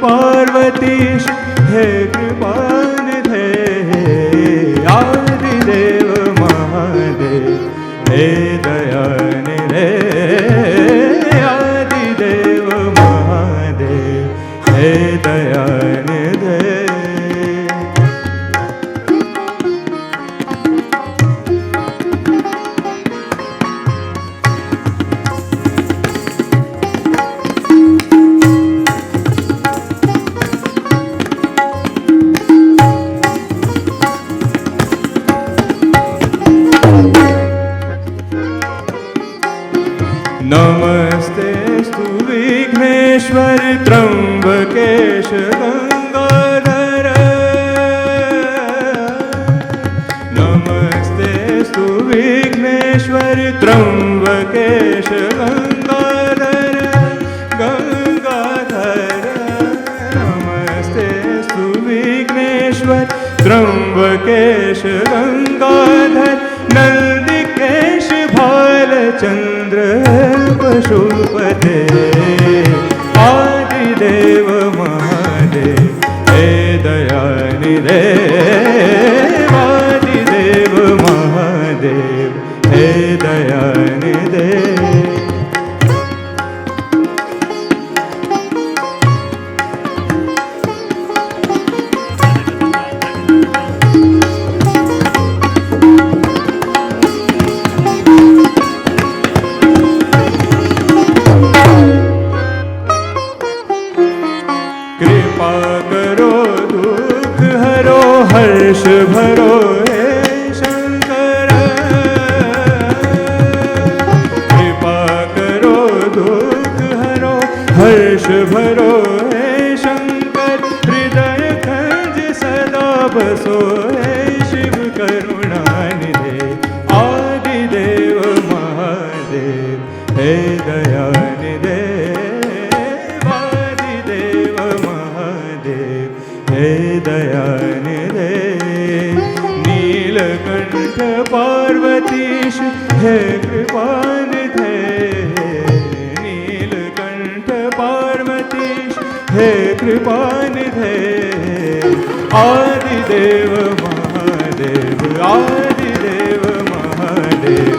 पार्वतीश हे कृपानिधे आदिदेव महादेव हे दयानिधे आदिदेव महादेव हे दयानिधे नमस्तेस्तु विघ्नेश्वर त्र्यंबकेश गंगाधर नमस्तेस्तु विघ्नेश्वर त्र्यंबकेश गंगाधर गंगाधर नमस्तेस्तु विघ्नेश्वर त्र्यंबकेश गंगाधर नंदिकेश भालचंद्र पशुपते आदिदेव महादेव हे दयानिधे आदिदेव महादेव हे दयानिधे हर्ष भरो हे शंकर कृपा करो दुख हरो हर्ष भरो हे शंकर हृदय खंज सदा बसो हे शिव करुणानिधे आदिदेव महादेव हे दयानिधे आदिदेव महादेव हे दयानिधे नीलकंठ पार्वतीश हे कृपानिधे नीलकंठ पार्वतीश हे कृपानिधे आदिदेव महादेव आदिदेव महादेव